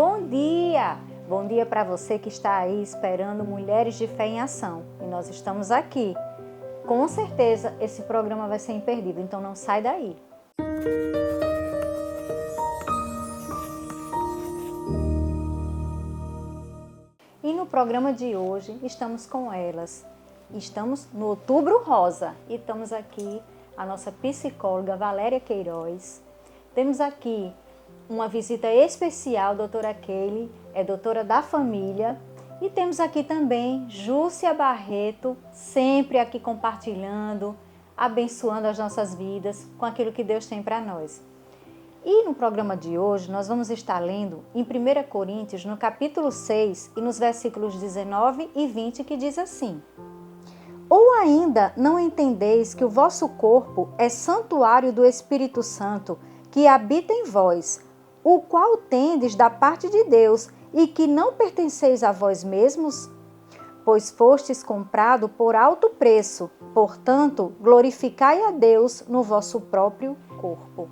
Bom dia! Bom dia para você que está aí esperando Mulheres de Fé em Ação. E nós estamos aqui. Com certeza esse programa vai ser imperdível, então não sai daí. E no programa de hoje estamos com elas. Estamos no Outubro Rosa e estamos aqui a nossa psicóloga Valéria Queiroz. Temos aqui uma visita especial, doutora Keile, é doutora da família. E temos aqui também Júcia Barreto, sempre aqui compartilhando, abençoando as nossas vidas com aquilo que Deus tem para nós. E no programa de hoje nós vamos estar lendo em 1 Coríntios, no capítulo 6 e nos versículos 19 e 20, que diz assim: Ou ainda não entendeis que o vosso corpo é santuário do Espírito Santo, que habita em vós, o qual tendes da parte de Deus, e que não pertenceis a vós mesmos? Pois fostes comprado por alto preço, portanto, glorificai a Deus no vosso próprio corpo.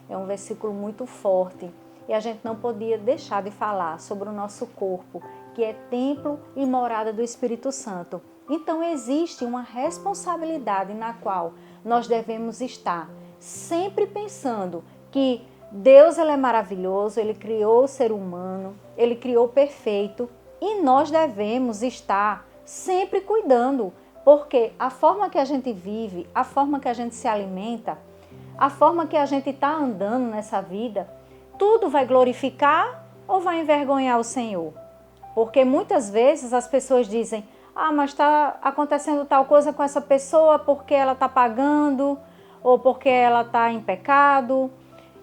É um versículo muito forte e a gente não podia deixar de falar sobre o nosso corpo, que é templo e morada do Espírito Santo. Então existe uma responsabilidade na qual nós devemos estar sempre pensando que Deus ele é maravilhoso, Ele criou o ser humano, Ele criou perfeito e nós devemos estar sempre cuidando, porque a forma que a gente vive, a forma que a gente se alimenta, a forma que a gente está andando nessa vida, tudo vai glorificar ou vai envergonhar o Senhor? Porque muitas vezes as pessoas dizem, mas está acontecendo tal coisa com essa pessoa porque ela está pagando ou porque ela está em pecado.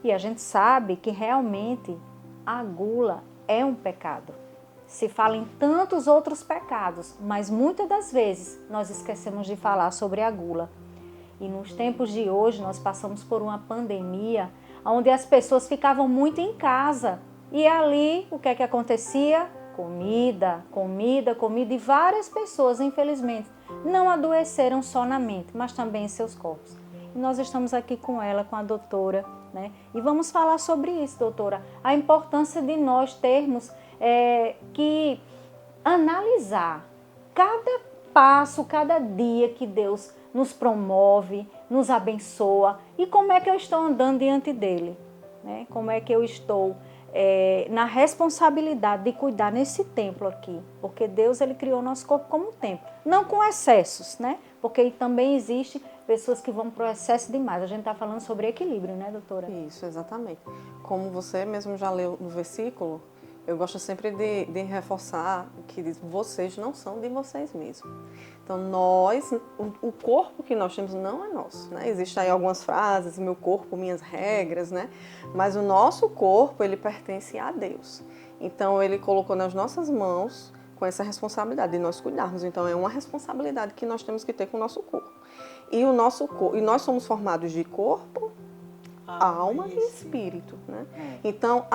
E a gente sabe que realmente a gula é um pecado. Se fala em tantos outros pecados, mas muitas das vezes nós esquecemos de falar sobre a gula. E nos tempos de hoje nós passamos por uma pandemia onde as pessoas ficavam muito em casa. E ali o que é que acontecia? Comida, comida, comida. E várias pessoas, infelizmente, não adoeceram só na mente, mas também em seus corpos. E nós estamos aqui com ela, com a doutora, né? E vamos falar sobre isso, doutora. A importância de nós termos que analisar cada passo, cada dia que Deus nos promove, nos abençoa e como é que eu estou andando diante dele, né? Como é que eu estou na responsabilidade de cuidar nesse templo aqui, porque Deus ele criou nosso corpo como um templo, não com excessos, né? Porque também existe pessoas que vão para o excesso demais. A gente está falando sobre equilíbrio, né, doutora? Isso, exatamente. Como você mesmo já leu no versículo, eu gosto sempre de reforçar que diz, vocês não são de vocês mesmos. Então, o corpo que nós temos não é nosso, né? Existem aí algumas frases, meu corpo, minhas regras, né? Mas o nosso corpo, ele pertence a Deus. Então, ele colocou nas nossas mãos com essa responsabilidade de nós cuidarmos. Então, é uma responsabilidade que nós temos que ter com o nosso corpo. E nós somos formados de corpo, alma e espírito, né? Então,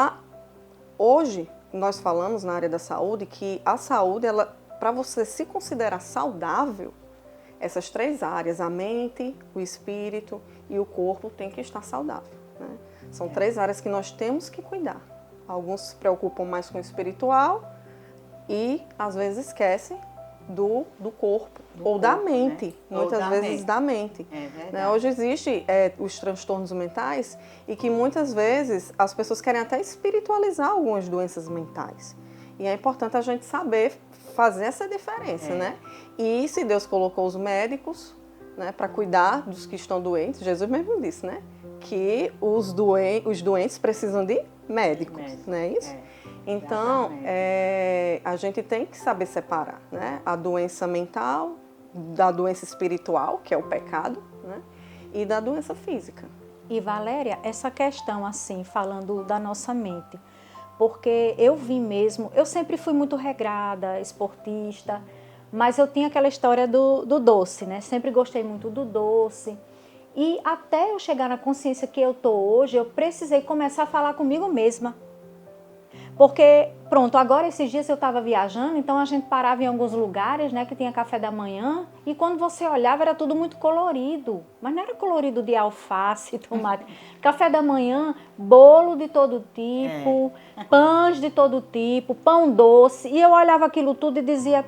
hoje, nós falamos na área da saúde que a saúde, para você se considerar saudável, essas três áreas, a mente, o espírito e o corpo, tem que estar saudável, né? São três áreas que nós temos que cuidar. Alguns se preocupam mais com o espiritual e, às vezes, esquecem do corpo ou da mente, né? Muitas vezes da mente. Né? Hoje existem os transtornos mentais e que muitas vezes as pessoas querem até espiritualizar algumas doenças mentais. E é importante a gente saber fazer essa diferença, né? E se Deus colocou os médicos, né, para cuidar dos que estão doentes, Jesus mesmo disse, né? Que os doentes precisam de médicos, não é isso? Então, a gente tem que saber separar, né, a doença mental da doença espiritual, que é o pecado, né, e da doença física. E Valéria, essa questão assim, falando da nossa mente, porque eu vi mesmo, eu sempre fui muito regrada, esportista, mas eu tinha aquela história do doce, né, sempre gostei muito do doce. E até eu chegar na consciência que eu estou hoje, eu precisei começar a falar comigo mesma. Porque, pronto, agora esses dias eu estava viajando, então a gente parava em alguns lugares, né, que tinha café da manhã, e quando você olhava era tudo muito colorido, mas não era colorido de alface, tomate. Café da manhã, bolo de todo tipo, pães de todo tipo, pão doce, e eu olhava aquilo tudo e dizia,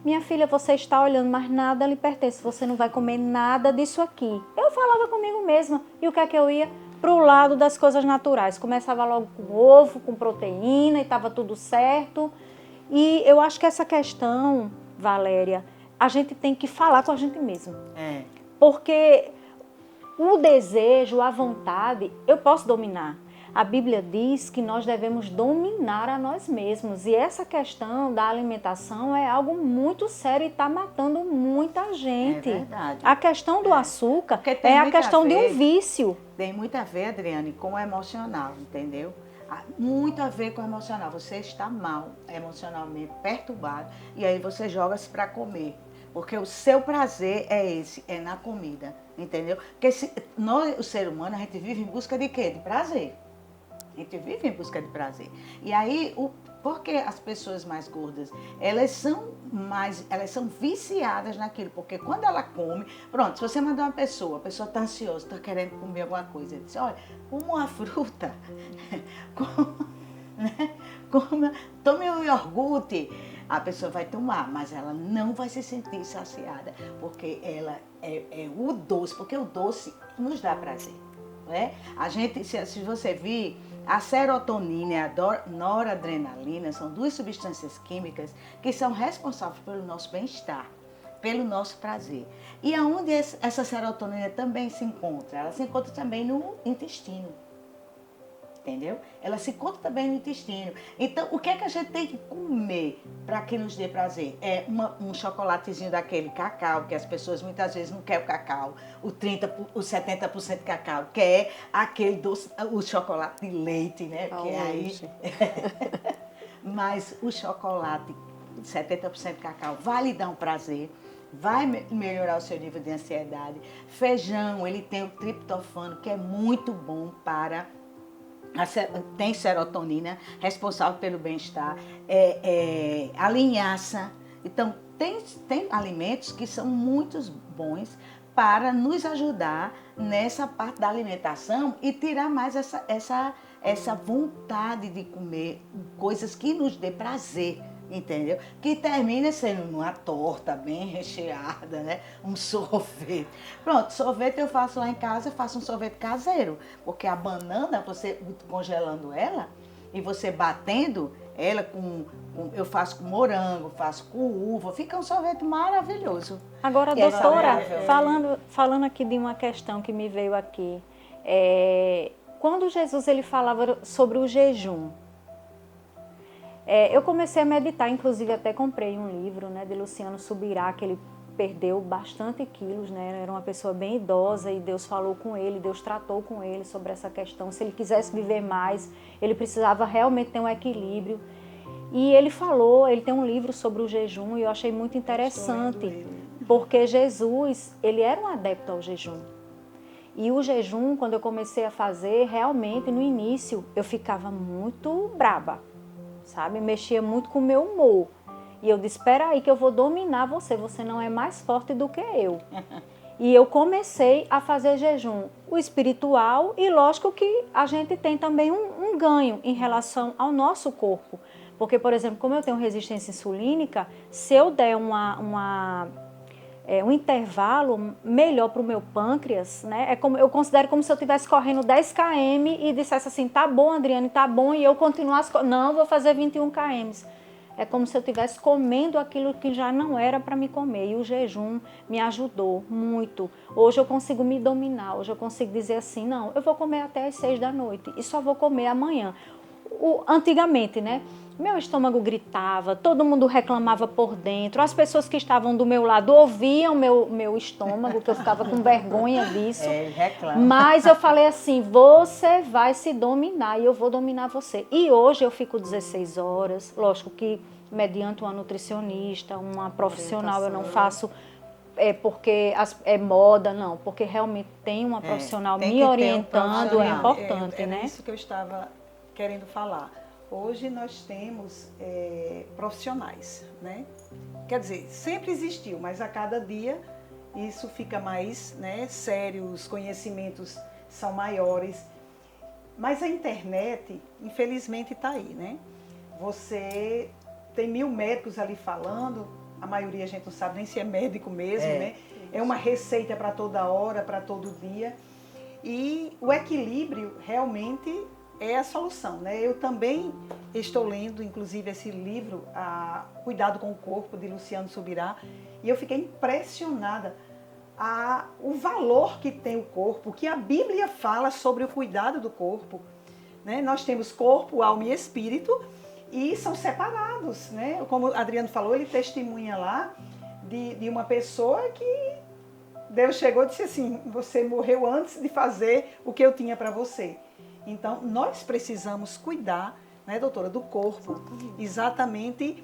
minha filha, você está olhando, mas nada lhe pertence, você não vai comer nada disso aqui. Eu falava comigo mesma, e o que é que eu ia? Para o lado das coisas naturais. Começava logo com ovo, com proteína e estava tudo certo. E eu acho que essa questão, Valéria, a gente tem que falar com a gente mesmo. Porque o desejo, a vontade, eu posso dominar. A Bíblia diz que nós devemos dominar a nós mesmos. E essa questão da alimentação é algo muito sério e está matando muita gente. É verdade. A questão do açúcar é a questão de um vício. Tem muito a ver, Adriane, com o emocional, entendeu? Muito a ver com o emocional. Você está mal, emocionalmente perturbado, e aí você joga-se para comer. Porque o seu prazer é esse, é na comida, entendeu? Porque nós, o ser humano, a gente vive em busca de quê? De prazer. A gente vive em busca de prazer. E aí, porque as pessoas mais gordas, elas são viciadas naquilo. Porque quando ela come, pronto, se você mandar uma pessoa, a pessoa está ansiosa, está querendo comer alguma coisa, diz, olha, coma uma fruta, tome um iogurte. A pessoa vai tomar, mas ela não vai se sentir saciada, porque ela é o doce, porque o doce nos dá prazer. Né? A gente, se você vir, a serotonina e a noradrenalina são duas substâncias químicas que são responsáveis pelo nosso bem-estar, pelo nosso prazer. E aonde essa serotonina também se encontra? Ela se encontra também no intestino. Entendeu? Ela se encontra também no intestino. Então, o que é que a gente tem que comer para que nos dê prazer? É um chocolatezinho daquele cacau, que as pessoas muitas vezes não querem o cacau, o 70% cacau, quer aquele doce, o chocolate de leite, né? Que aí... Mas o chocolate 70% cacau vai lhe dar um prazer, vai melhorar o seu nível de ansiedade. Feijão, ele tem o triptofano, que é muito bom para... Tem serotonina, responsável pelo bem-estar, a linhaça. Então, tem alimentos que são muito bons para nos ajudar nessa parte da alimentação e tirar mais essa vontade de comer coisas que nos dê prazer. Entendeu? Que termina sendo uma torta bem recheada, né? Um sorvete. Pronto, sorvete eu faço lá em casa, eu faço um sorvete caseiro. Porque a banana, você congelando ela e você batendo ela eu faço com morango, faço com uva, fica um sorvete maravilhoso. Agora, doutora, falando aqui de uma questão que me veio aqui. Quando Jesus ele falava sobre o jejum, eu comecei a meditar, inclusive até comprei um livro, né, de Luciano Subirá, que ele perdeu bastante quilos, né, era uma pessoa bem idosa e Deus falou com ele, Deus tratou com ele sobre essa questão. Se ele quisesse viver mais, ele precisava realmente ter um equilíbrio. E ele falou, ele tem um livro sobre o jejum e eu achei muito interessante, porque Jesus, ele era um adepto ao jejum. E o jejum, quando eu comecei a fazer, realmente no início eu ficava muito braba. Sabe? Mexia muito com o meu humor. E eu disse, espera aí que eu vou dominar você, você não é mais forte do que eu. E eu comecei a fazer jejum, o espiritual, e lógico que a gente tem também um ganho em relação ao nosso corpo. Porque, por exemplo, como eu tenho resistência insulínica, se eu der um intervalo melhor para o meu pâncreas, né? Eu considero como se eu estivesse correndo 10 km e dissesse assim, tá bom, Adriane, tá bom, e eu continuasse, não, vou fazer 21 km. É como se eu estivesse comendo aquilo que já não era para me comer. E o jejum me ajudou muito. Hoje eu consigo me dominar, hoje eu consigo dizer assim, não, eu vou comer até as 6 da noite e só vou comer amanhã. Antigamente, né? Meu estômago gritava, todo mundo reclamava por dentro, as pessoas que estavam do meu lado ouviam meu estômago, que eu ficava com vergonha disso. Mas eu falei assim, você vai se dominar e eu vou dominar você. E hoje eu fico 16 horas, lógico que mediante uma nutricionista, uma profissional, eu não faço porque é moda, não, porque realmente tem uma profissional me orientando, é importante, né? É isso que eu estava querendo falar. Hoje nós temos profissionais, né? Quer dizer, sempre existiu, mas a cada dia isso fica mais, né, sério, os conhecimentos são maiores. Mas a internet, infelizmente, está aí, né? Você tem 1000 médicos ali falando, a maioria a gente não sabe nem se é médico mesmo, né? É uma receita para toda hora, para todo dia. E o equilíbrio realmente é a solução, né? Eu também estou lendo, inclusive, esse livro, Cuidado com o Corpo, de Luciano Subirá, e eu fiquei impressionada o valor que tem o corpo, que a Bíblia fala sobre o cuidado do corpo, né? Nós temos corpo, alma e espírito, e são separados, né? Como o Adriano falou, ele testemunha lá de uma pessoa que Deus chegou e disse assim, você morreu antes de fazer o que eu tinha para você. Então, nós precisamos cuidar, né, doutora, do corpo, exatamente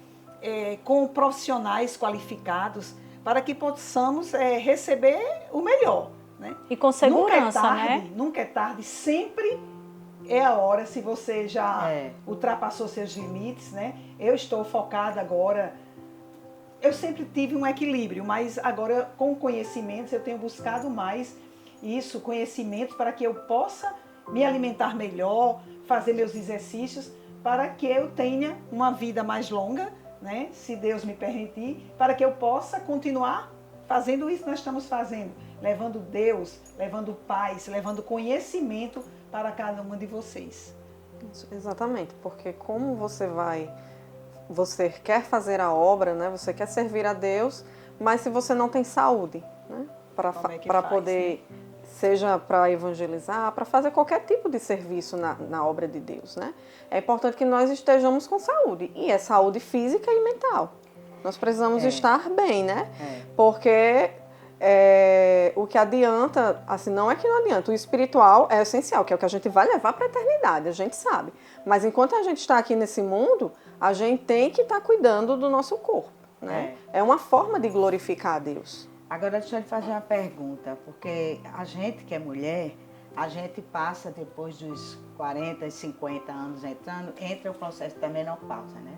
com profissionais qualificados, para que possamos receber o melhor, né? E com segurança, nunca é tarde, né? Nunca é tarde, sempre é a hora, se você já ultrapassou seus limites, né? Eu estou focada agora, eu sempre tive um equilíbrio, mas agora com conhecimentos eu tenho buscado mais isso, conhecimentos para que eu possa me alimentar melhor, fazer meus exercícios, para que eu tenha uma vida mais longa, né? Se Deus me permitir, para que eu possa continuar fazendo isso que nós estamos fazendo, levando Deus, levando paz, levando conhecimento para cada uma de vocês. Isso, exatamente, porque como você quer fazer a obra, né? Você quer servir a Deus, mas se você não tem saúde, né? Para poder, né? Seja para evangelizar, para fazer qualquer tipo de serviço na obra de Deus, né? É importante que nós estejamos com saúde, e é saúde física e mental. Nós precisamos estar bem, né? Porque o que adianta, assim, não é que não adianta, o espiritual é essencial, que é o que a gente vai levar para a eternidade, a gente sabe. Mas enquanto a gente está aqui nesse mundo, a gente tem que estar cuidando do nosso corpo, né? É uma forma de glorificar a Deus. Agora deixa eu lhe fazer uma pergunta, porque a gente que é mulher, a gente passa depois dos 40, 50 anos entra o processo da menopausa, né?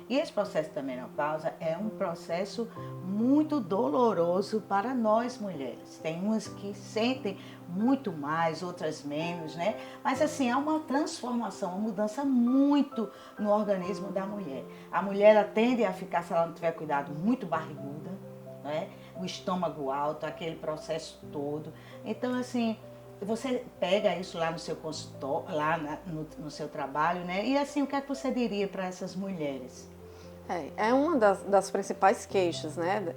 E esse processo da menopausa é um processo muito doloroso para nós mulheres. Tem umas que sentem muito mais, outras menos, né? Mas assim, há uma transformação, uma mudança muito no organismo da mulher. A mulher, ela tende a ficar, se ela não tiver cuidado, muito barriguda, né? O estômago alto, aquele processo todo. Então, assim, você pega isso lá no seu consultório, lá no seu trabalho, né? E assim, o que é que você diria para essas mulheres? É uma das principais queixas, né,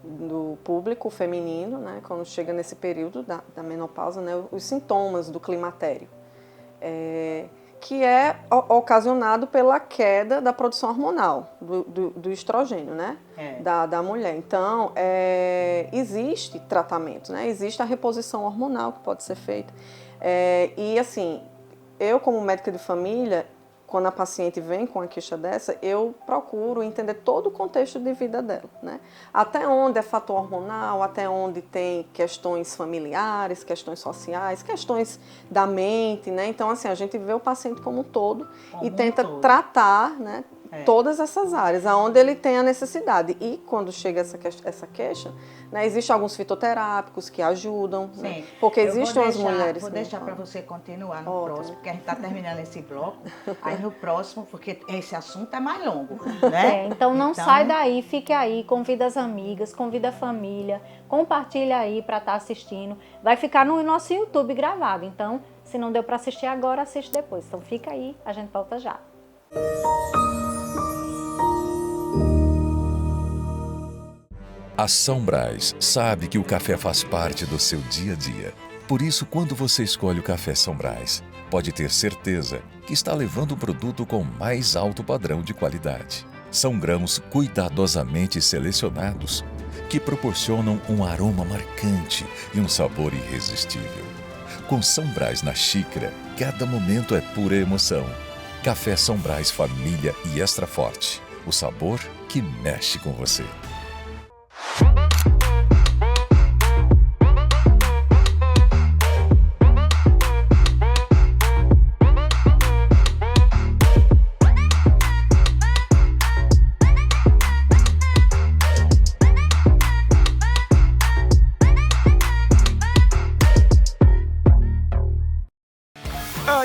do público feminino, né, quando chega nesse período da menopausa, né, os sintomas do climatério, que é ocasionado pela queda da produção hormonal, do estrogênio, né, da mulher. Então, existe tratamento, né, existe a reposição hormonal que pode ser feita. E assim, eu como médica de família, quando a paciente vem com uma queixa dessa, eu procuro entender todo o contexto de vida dela, né? Até onde é fator hormonal, até onde tem questões familiares, questões sociais, questões da mente, né? Então, assim, a gente vê o paciente como um todo e tenta tratar, né, todas essas áreas, aonde ele tem a necessidade. E quando chega essa queixa, né, existem alguns fitoterápicos que ajudam, né? Porque existem as mulheres... Vou deixar para você continuar no próximo, porque a gente está terminando esse bloco. Aí no próximo, porque esse assunto é mais longo, né? Então não sai daí, fique aí, convida as amigas, convida a família, compartilha aí para estar assistindo. Vai ficar no nosso YouTube gravado, então se não deu para assistir agora, assiste depois. Então fica aí, a gente volta já. A São Brás sabe que o café faz parte do seu dia a dia. Por isso, quando você escolhe o café São Brás, pode ter certeza que está levando um produto com mais alto padrão de qualidade. São grãos cuidadosamente selecionados que proporcionam um aroma marcante e um sabor irresistível. Com São Brás na xícara, cada momento é pura emoção. Café São Brás Família e Extra Forte. O sabor que mexe com você.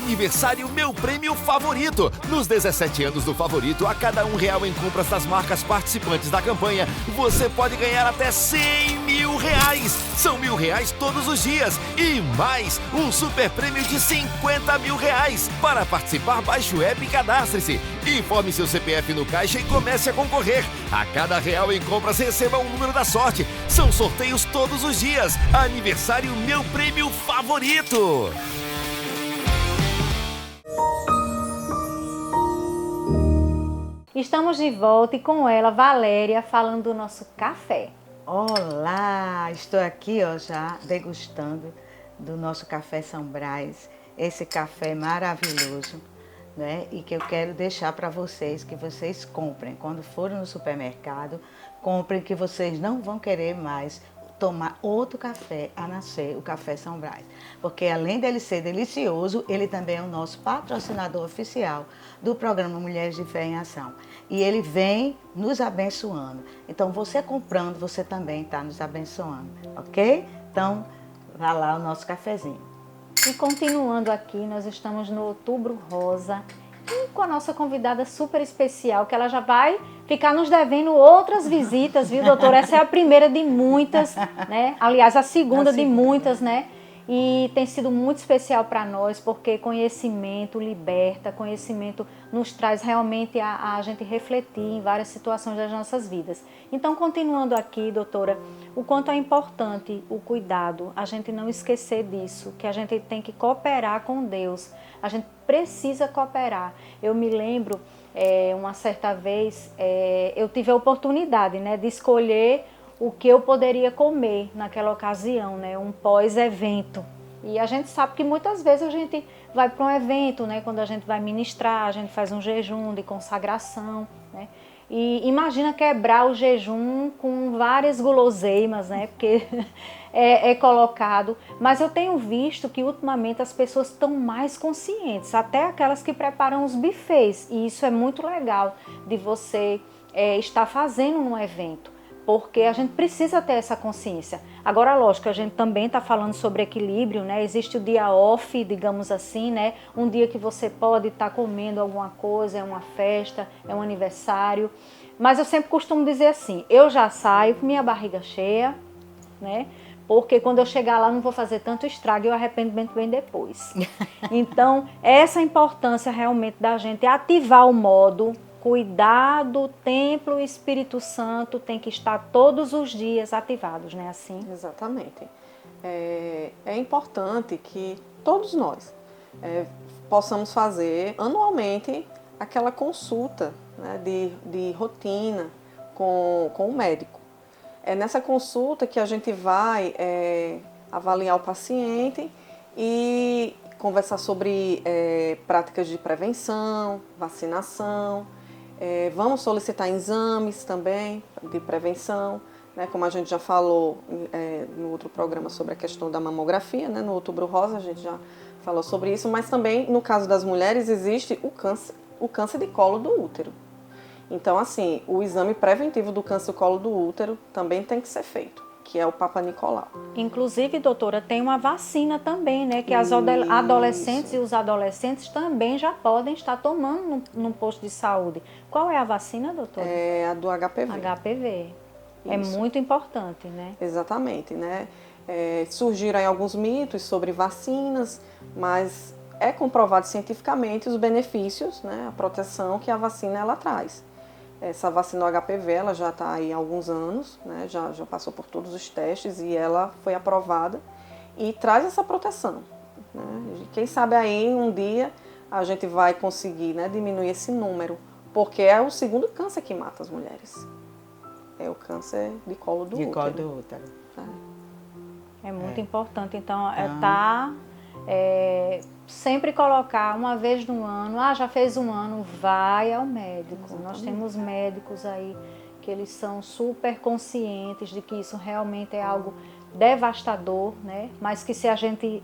Aniversário Meu Prêmio Favorito. Nos 17 anos do Favorito, a cada R$1 em compras das marcas participantes da campanha, você pode ganhar até R$100 mil. São R$1.000 todos os dias. E mais, um super prêmio de R$50 mil. Para participar, baixe o app e cadastre-se. Informe seu CPF no caixa e comece a concorrer. A cada R$1 em compras, receba um número da sorte. São sorteios todos os dias. Aniversário Meu Prêmio Favorito. Estamos de volta e com ela, Valéria, falando do nosso café. Olá, estou aqui já degustando do nosso café São Brás, esse café maravilhoso, né? E que eu quero deixar para vocês, que vocês comprem. Quando forem no supermercado, comprem, que vocês não vão querer mais tomar outro café a não ser o café São Brás. Porque além dele ser delicioso, ele também é o nosso patrocinador oficial do programa Mulheres de Fé em Ação. E ele vem nos abençoando. Então, você comprando, você também está nos abençoando, ok? Então, vá lá o nosso cafezinho. E continuando aqui, nós estamos no Outubro Rosa e com a nossa convidada super especial, que ela já vai ficar nos devendo outras visitas, viu, doutora? Essa é a primeira de muitas, né? Aliás, a segunda de muitas, né? E tem sido muito especial para nós, porque conhecimento liberta, conhecimento nos traz realmente a gente refletir em várias situações das nossas vidas. Então, continuando aqui, doutora, o quanto é importante o cuidado, a gente não esquecer disso, que a gente tem que cooperar com Deus, a gente precisa cooperar. Eu me lembro, uma certa vez, eu tive a oportunidade, né, de escolher o que eu poderia comer naquela ocasião, né? Um pós-evento. E a gente sabe que muitas vezes a gente vai para um evento, né? Quando a gente vai ministrar, a gente faz um jejum de consagração, né? E imagina quebrar o jejum com várias guloseimas, né? Porque é colocado. Mas eu tenho visto que ultimamente as pessoas estão mais conscientes, até aquelas que preparam os buffets. E isso é muito legal de você estar fazendo num evento, porque a gente precisa ter essa consciência. Agora, lógico, a gente também está falando sobre equilíbrio, né? Existe o dia off, digamos assim, né? Um dia que você pode estar comendo alguma coisa, é uma festa, é um aniversário. Mas eu sempre costumo dizer assim, eu já saio com minha barriga cheia, né? Porque quando eu chegar lá não vou fazer tanto estrago e o arrependimento vem depois. Então, essa importância realmente da gente ativar o modo cuidado, templo e Espírito Santo tem que estar todos os dias ativados, né? Assim? Exatamente. É importante que todos nós possamos fazer anualmente aquela consulta, né, de rotina com o médico. É nessa consulta que a gente vai avaliar o paciente e conversar sobre práticas de prevenção, vacinação. Vamos solicitar exames também de prevenção, né, como a gente já falou no outro programa sobre a questão da mamografia, né, no Outubro Rosa a gente já falou sobre isso, mas também no caso das mulheres existe o câncer de colo do útero. Então, assim, o exame preventivo do câncer do colo do útero também tem que ser feito, que é o Papa Nicolau. Inclusive, doutora, tem uma vacina também, né? Que as adolescentes e os adolescentes também já podem estar tomando num posto de saúde. Qual é a vacina, doutora? É a do HPV. HPV. É Isso. muito importante, né? Exatamente, né? Surgiram aí alguns mitos sobre vacinas, mas é comprovado cientificamente os benefícios, né? A proteção que a vacina ela traz. Essa vacina HPV ela já está aí há alguns anos, né? já passou por todos os testes e ela foi aprovada e traz essa proteção. Né? Quem sabe aí um dia a gente vai conseguir, né, diminuir esse número, porque é o segundo câncer que mata as mulheres. É o câncer de colo do útero. Colo do útero. É muito importante, então, sempre colocar uma vez no ano, já fez um ano, vai ao médico. Exatamente. Nós temos médicos aí que eles são super conscientes de que isso realmente é algo devastador, né? Mas que se a gente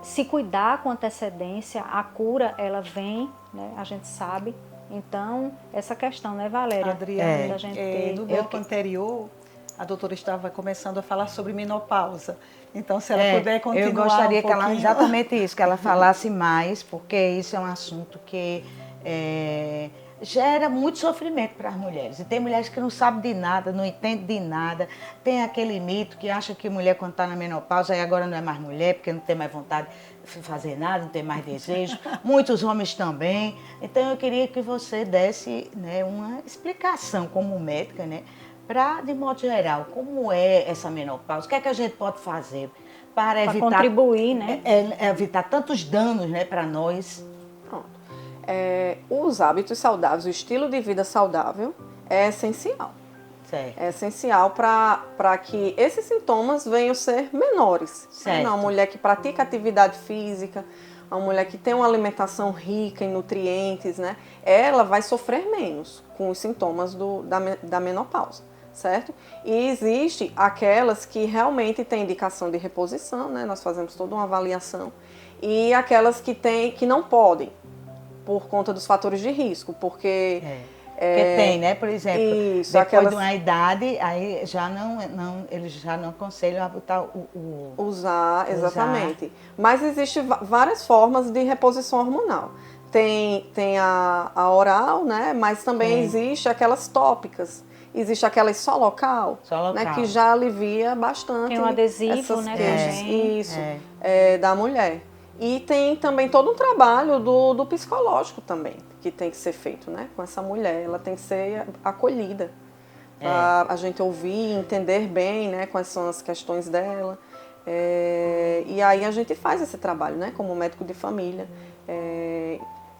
se cuidar com antecedência, a cura ela vem, né? A gente sabe. Então, essa questão, né, Valéria? Adriana, da gente ter... no bloco anterior, a doutora estava começando a falar sobre menopausa. Então, se ela puder continuar eu gostaria um que ela, pouquinho. exatamente isso, que ela falasse mais, porque isso é um assunto que gera muito sofrimento para as mulheres. E tem mulheres que não sabem de nada, não entendem de nada. Tem aquele mito que acha que mulher, quando está na menopausa, aí agora não é mais mulher, porque não tem mais vontade de fazer nada, não tem mais desejo. Muitos homens também. Então, eu queria que você desse, né, uma explicação como médica, né, para, de modo geral, como é essa menopausa, o que é que a gente pode fazer para evitar, contribuir, né? Evitar tantos danos, né, para nós. Pronto. Os hábitos saudáveis, o estilo de vida saudável é essencial. Certo. É essencial para que esses sintomas venham ser menores. Certo. Uma mulher que pratica atividade física, uma mulher que tem uma alimentação rica em nutrientes, né, ela vai sofrer menos com os sintomas da menopausa, certo? E existe aquelas que realmente têm indicação de reposição, né, nós fazemos toda uma avaliação, e aquelas que não podem, por conta dos fatores de risco, porque... Porque tem, né? Por exemplo, isso, depois de uma idade, aí já eles já não aconselham a botar Usar, exatamente. Mas existem várias formas de reposição hormonal. Tem a oral, né? Mas também existe aquelas tópicas. Existe aquelas só local, né? Que já alivia bastante. Tem um adesivo, essas né? queixas. Também. Isso, da mulher. E tem também todo um trabalho do psicológico também, que tem que ser feito, né? Com essa mulher, ela tem que ser acolhida. Pra a gente ouvir, entender bem, né? Quais são as questões dela. E aí a gente faz esse trabalho, né? Como médico de família.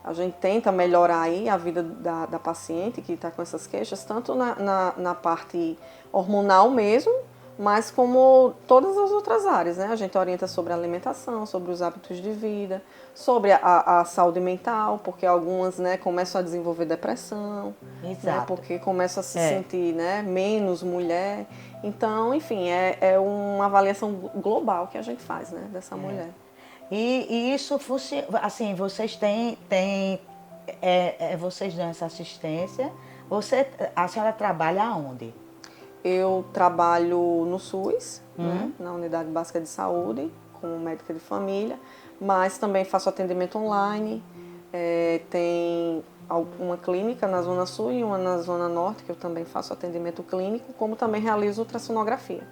A gente tenta melhorar aí a vida da paciente que está com essas queixas, tanto na parte hormonal mesmo, mas como todas as outras áreas, né? A gente orienta sobre a alimentação, sobre os hábitos de vida, sobre a saúde mental, porque algumas, né, começam a desenvolver depressão, né, porque começam a se sentir, né, menos mulher. Então, enfim, é uma avaliação global que a gente faz, né, dessa mulher. E isso funciona, assim, vocês vocês dão essa assistência. A senhora trabalha aonde? Eu trabalho no SUS, né, na Unidade Básica de Saúde, como médica de família, mas também faço atendimento online. Tem uma clínica na Zona Sul e uma na Zona Norte, que eu também faço atendimento clínico, como também realizo ultrassonografia.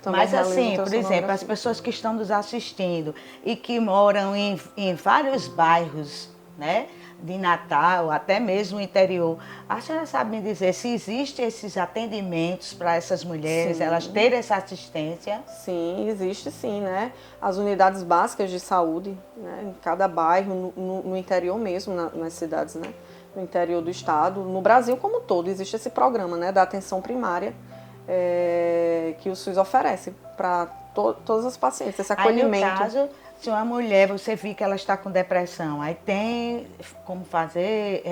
Mas assim, por exemplo, as pessoas que estão nos assistindo e que moram em vários bairros, né, de Natal, até mesmo no interior, a senhora sabe me dizer se existem esses atendimentos para essas mulheres, elas terem essa assistência? Sim, existe sim, né? As unidades básicas de saúde, né, em cada bairro, no interior mesmo, nas cidades, né, no interior do estado, no Brasil como um todo, existe esse programa, né, da atenção primária, que o SUS oferece para todas as pacientes, esse acolhimento. Aí, no caso, se uma mulher, você vê que ela está com depressão, aí tem como fazer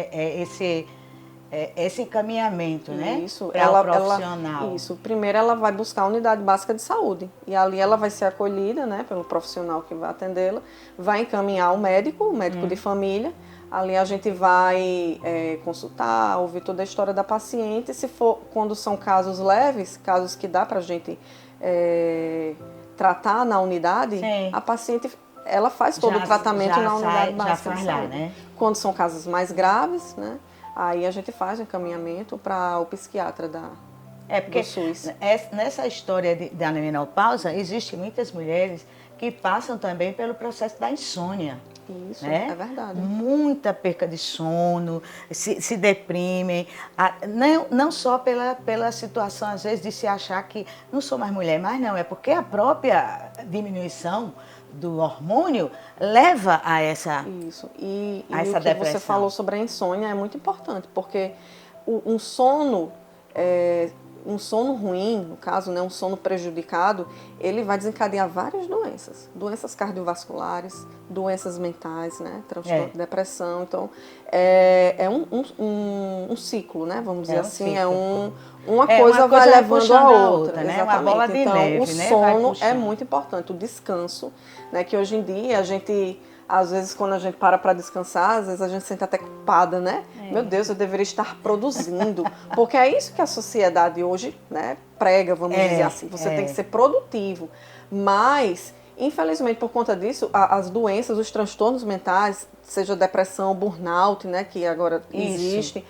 esse encaminhamento, né? Isso, para o profissional. Isso, primeiro ela vai buscar a unidade básica de saúde e ali ela vai ser acolhida, né, pelo profissional que vai atendê-la, vai encaminhar o médico de família. Ali a gente vai consultar, ouvir toda a história da paciente. Se for, quando são casos leves, casos que dá para a gente tratar na unidade, a paciente ela faz todo o tratamento na unidade básica de saúde. Né? Quando são casos mais graves, né, aí a gente faz o encaminhamento para o psiquiatra do SUS. Nessa história da menopausa, existem muitas mulheres que passam também pelo processo da insônia. Isso, né? É verdade. Muita perca de sono, se deprimem, não só pela situação, às vezes, de se achar que não sou mais mulher, mas não, é porque a própria diminuição do hormônio leva a essa Isso. E essa o que depressão. Você falou sobre a insônia é muito importante, porque um sono ruim, no caso, né, um sono prejudicado, ele vai desencadear várias doenças cardiovasculares, doenças mentais, né, transtorno de depressão. Então, é um ciclo, né, vamos dizer assim, uma coisa vai levando a outra, né? Exatamente. Uma bola de então, neve, o né? sono é muito importante, o descanso, né, que hoje em dia a gente às vezes quando a gente para descansar, às vezes a gente se sente até culpada, né? Meu Deus, eu deveria estar produzindo. Porque é isso que a sociedade hoje, né, prega, vamos dizer assim. Você tem que ser produtivo. Mas, infelizmente, por conta disso, as doenças, os transtornos mentais, seja depressão, burnout, né, que agora existe,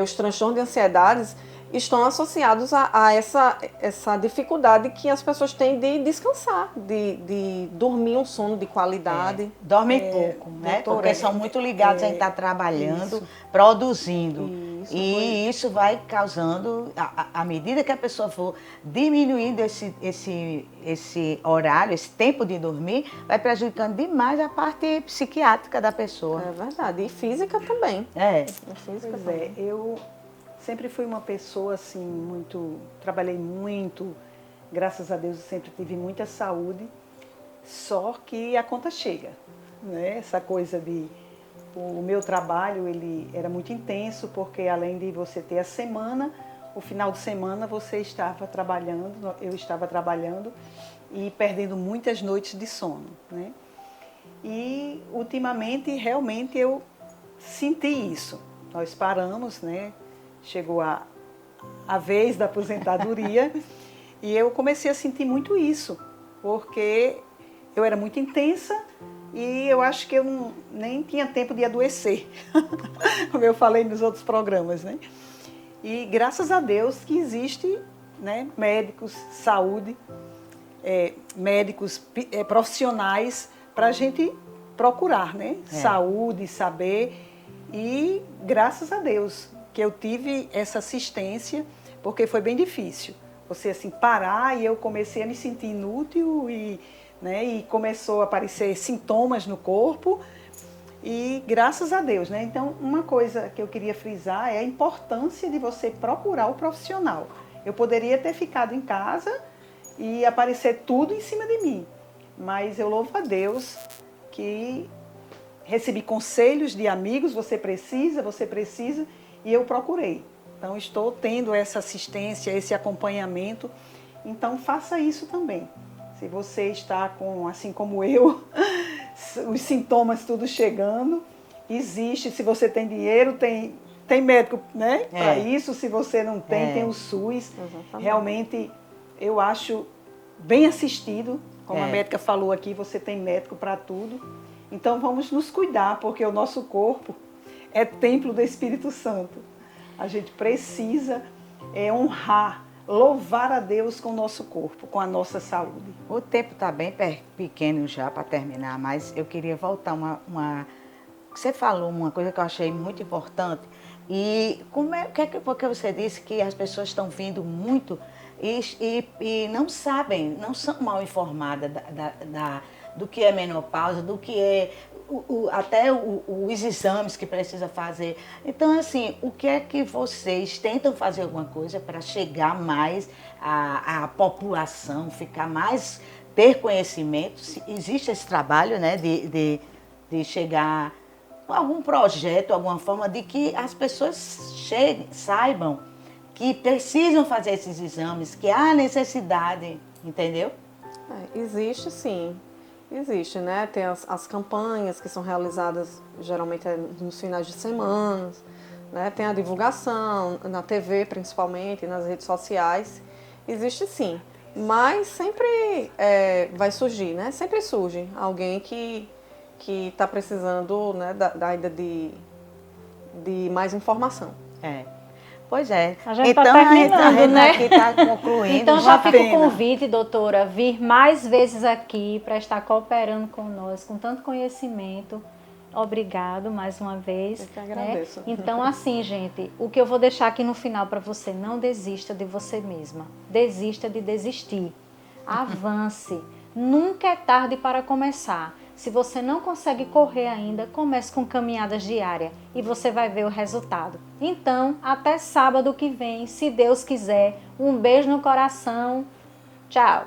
os transtornos de ansiedades, estão associados a essa dificuldade que as pessoas têm de descansar, de dormir um sono de qualidade. Dormem pouco, né? doutora, Porque são muito ligados em estar trabalhando, produzindo. Isso vai causando, à medida que a pessoa for diminuindo esse horário, esse tempo de dormir, vai prejudicando demais a parte psiquiátrica da pessoa. É verdade. E física também. Física Pois também. eu sempre fui uma pessoa assim, trabalhei muito, graças a Deus eu sempre tive muita saúde, só que a conta chega, né? Essa coisa o meu trabalho, ele era muito intenso, porque além de você ter a semana, o final de semana você estava trabalhando, eu estava trabalhando e perdendo muitas noites de sono, né? E ultimamente, realmente, eu senti isso. Nós paramos, né? Chegou a vez da aposentadoria e eu comecei a sentir muito isso, porque eu era muito intensa e eu acho que eu nem tinha tempo de adoecer, como eu falei nos outros programas, né? E graças a Deus que existe, né, médicos, saúde, médicos profissionais para a gente procurar, né? Saúde, saber, e graças a Deus que eu tive essa assistência, porque foi bem difícil. Você assim parar e eu comecei a me sentir inútil né, e começou a aparecer sintomas no corpo e graças a Deus, né? Então, uma coisa que eu queria frisar é a importância de você procurar o profissional. Eu poderia ter ficado em casa e aparecer tudo em cima de mim, mas eu louvo a Deus que recebi conselhos de amigos, você precisa, e eu procurei. Então, estou tendo essa assistência, esse acompanhamento. Então, faça isso também. Se você está com, assim como eu, os sintomas tudo chegando, existe. Se você tem dinheiro, tem médico, né, para isso. Se você não tem, tem o SUS. Exatamente. Realmente, eu acho bem assistido. Como a médica falou aqui, você tem médico para tudo. Então, vamos nos cuidar, porque o nosso corpo é templo do Espírito Santo. A gente precisa honrar, louvar a Deus com o nosso corpo, com a nossa saúde. O tempo está bem pequeno já para terminar, mas eu queria voltar Você falou uma coisa que eu achei muito importante. E porque você disse que as pessoas estão vindo muito e não sabem, não são mal informadas do que é menopausa, do que é até os exames que precisa fazer. Então, assim, o que é que vocês tentam fazer alguma coisa para chegar mais à população, ter conhecimento? Existe esse trabalho, né, de chegar a algum projeto, alguma forma de que as pessoas saibam que precisam fazer esses exames, que há necessidade, entendeu? Existe sim. Existe, né? Tem as campanhas que são realizadas geralmente nos finais de semana, né? Tem a divulgação na TV principalmente, nas redes sociais. Existe sim, mas sempre vai surgir, né? Sempre surge alguém que está precisando, né, ainda de mais informação. Pois é. A gente está terminando, a gente né? aqui está concluindo. Então já fica o convite, doutora, vir mais vezes aqui para estar cooperando conosco, com tanto conhecimento. Obrigado mais uma vez. Eu que agradeço. Né? Então, assim, gente, o que eu vou deixar aqui no final para você, não desista de você mesma. Desista de desistir. Avance. Nunca é tarde para começar. Se você não consegue correr ainda, comece com caminhadas diárias e você vai ver o resultado. Então, até sábado que vem, se Deus quiser. Um beijo no coração. Tchau!